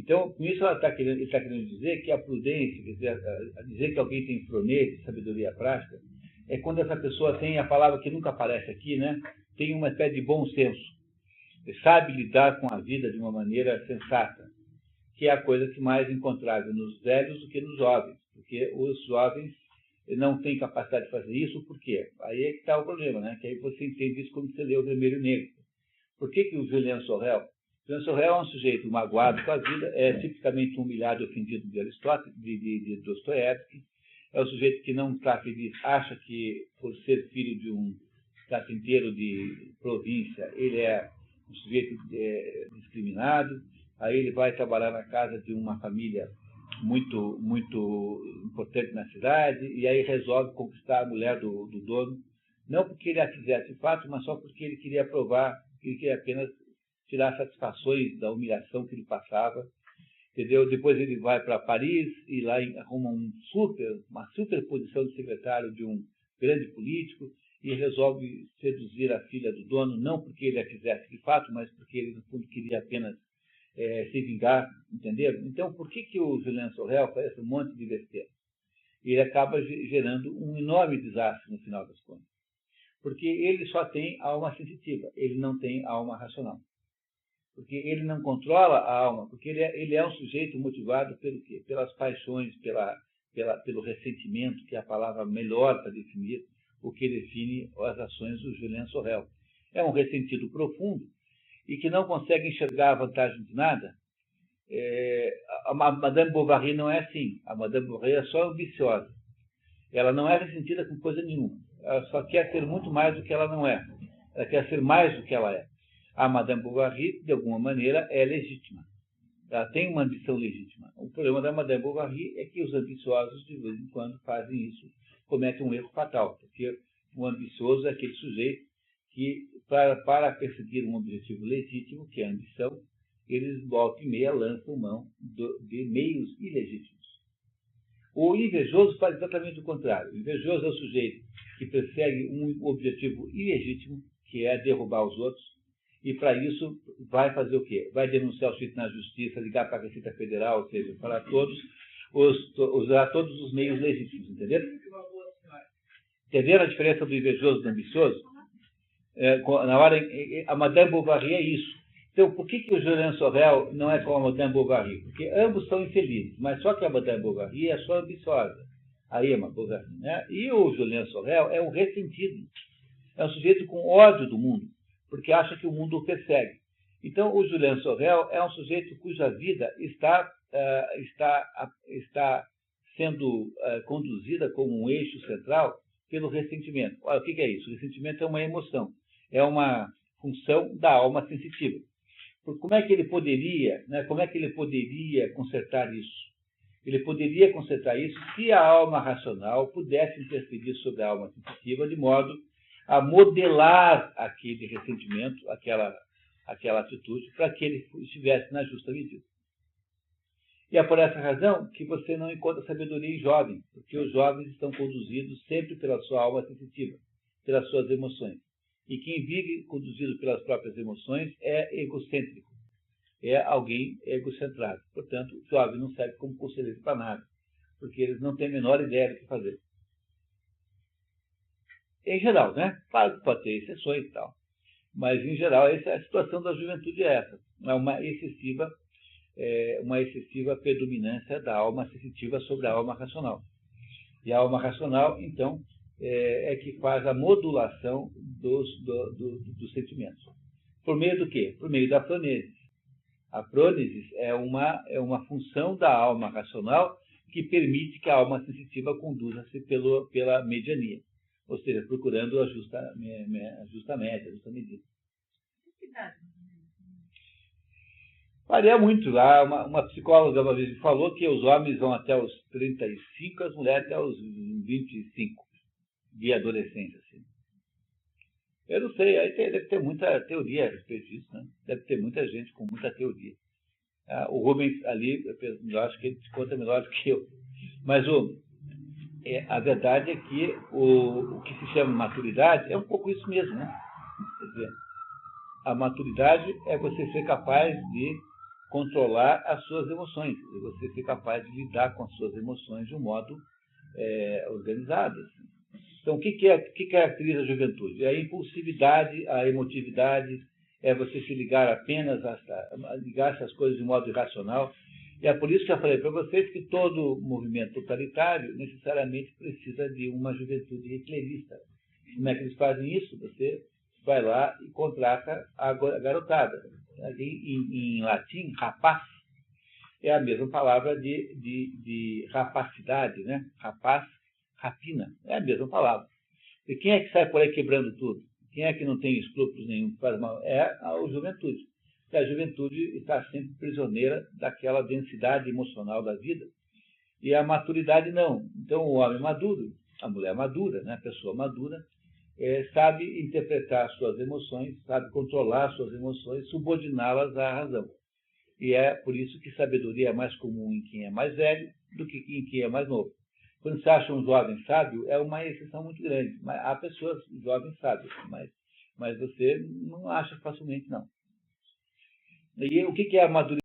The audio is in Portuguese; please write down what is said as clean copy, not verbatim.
Então, com isso ele está querendo dizer que a prudência, quer dizer, a dizer que alguém tem fronete, sabedoria prática, é quando essa pessoa tem a palavra que nunca aparece aqui, né? Tem uma espécie de bom senso, sabe lidar com a vida de uma maneira sensata, que é a coisa que mais é encontrável nos velhos do que nos jovens, porque os jovens não têm capacidade de fazer isso, por quê? Aí é que está o problema, né? Que aí você entende isso quando você lê o Vermelho e Negro. Por que o Julian Sorel? Julian Sorel é um sujeito magoado com a vida, é tipicamente humilhado e ofendido de Aristóteles, de Dostoiévski, é um sujeito que não está feliz, acha que por ser filho de um carpinteiro de província, ele é um sujeito discriminado, aí ele vai trabalhar na casa de uma família muito importante na cidade, e aí resolve conquistar a mulher do dono, não porque ele a quisesse de fato, mas só porque ele queria provar que ele queria apenas tirar satisfações da humilhação que ele passava, entendeu? Depois ele vai para Paris e lá arruma uma super posição de secretário de um grande político e resolve seduzir a filha do dono, não porque ele a quisesse de fato, mas porque ele, no fundo, queria apenas se vingar, entendeu? Então, por que o Julian Sorel faz esse monte de besteira? Ele acaba gerando um enorme desastre no final das contas. Porque ele só tem alma sensitiva, ele não tem alma racional. Porque ele não controla a alma, porque ele é um sujeito motivado pelo quê? Pelas paixões, pelo ressentimento, que é a palavra melhor para definir o que define as ações do Julian Sorel. É um ressentido profundo e que não consegue enxergar a vantagem de nada. A Madame Bovary não é assim. A Madame Bovary é só ambiciosa. Ela não é ressentida com coisa nenhuma. Ela só quer ser muito mais do que ela não é. Ela quer ser mais do que ela é. A Madame Bovary, de alguma maneira, é legítima. Ela tem uma ambição legítima. O problema da Madame Bovary é que os ambiciosos, de vez em quando, fazem isso, cometem um erro fatal. Porque o ambicioso é aquele sujeito que, para perseguir um objetivo legítimo, que é a ambição, eles, volta e meia, lançam mão de meios ilegítimos. O invejoso faz exatamente o contrário. O invejoso é o sujeito que persegue um objetivo ilegítimo, que é derrubar os outros, e para isso vai fazer o quê? Vai denunciar o sujeito na justiça, ligar para a Receita Federal, ou seja, para usar todos os meios legítimos, entendeu? Entenderam a diferença do invejoso e do ambicioso? Na hora, a Madame Bovary é isso. Então, por que o Julian Sorel não é como a Madame Bovary? Porque ambos são infelizes, mas só que a Madame Bovary é só ambiciosa. Aí é uma Bovary, né? E o Julian Sorel é um ressentido. É um sujeito com ódio do mundo, porque acha que o mundo o persegue. Então, o Julian Sorel é um sujeito cuja vida está sendo conduzida como um eixo central pelo ressentimento. Olha, o que é isso? O ressentimento é uma emoção, é uma função da alma sensitiva. Como é que ele poderia, consertar isso? Ele poderia consertar isso se a alma racional pudesse interferir sobre a alma sensitiva de modo a modelar aquele ressentimento, aquela atitude, para que ele estivesse na justa medida. E é por essa razão que você não encontra sabedoria em jovens, porque os jovens estão conduzidos sempre pela sua alma sensitiva, pelas suas emoções. E quem vive conduzido pelas próprias emoções é egocêntrico, é alguém egocentrado. Portanto, o jovem não serve como conselheiro para nada, porque eles não têm a menor ideia do que fazer. Em geral, né? Claro que pode ter exceções e tal. Mas, em geral, essa é a situação da juventude é essa. É uma excessiva predominância da alma sensitiva sobre a alma racional. E a alma racional, então, é que faz a modulação dos sentimentos. Por meio do quê? Por meio da prônesis. A prônesis é uma função da alma racional que permite que a alma sensitiva conduza-se pela mediania. Ou seja, procurando a justa média, a justa medida. Varia muito. Uma psicóloga uma vez me falou que os homens vão até os 35, as mulheres até os 25 de adolescência. Assim. Eu não sei, aí deve ter muita teoria a respeito disso, né? Deve ter muita gente com muita teoria. O Rubens ali, eu acho que ele te conta melhor do que eu. Mas a verdade é que o que se chama maturidade é um pouco isso mesmo, né? Quer dizer, a maturidade é você ser capaz de controlar as suas emoções, você ser capaz de lidar com as suas emoções de um modo organizado. Assim. Então, o que caracteriza a juventude? É a impulsividade, a emotividade, é você se ligar apenas ligar-se às coisas de modo irracional. E é por isso que eu falei para vocês que todo movimento totalitário necessariamente precisa de uma juventude hitlerista. Como é que eles fazem isso? Você vai lá e contrata a garotada. Em latim, rapaz é a mesma palavra de rapacidade, né? Rapaz, rapina, é a mesma palavra. E quem é que sai por aí quebrando tudo? Quem é que não tem escrúpulos nenhum que faz mal? É a juventude. E a juventude está sempre prisioneira daquela densidade emocional da vida. E a maturidade não. Então o homem maduro, a mulher madura, né? A pessoa madura, sabe interpretar suas emoções, sabe controlar suas emoções, subordiná-las à razão. E é por isso que sabedoria é mais comum em quem é mais velho do que em quem é mais novo. Quando você acha um jovem sábio, é uma exceção muito grande. Há pessoas jovens sábias, mas você não acha facilmente, não. E o que é amadurecimento?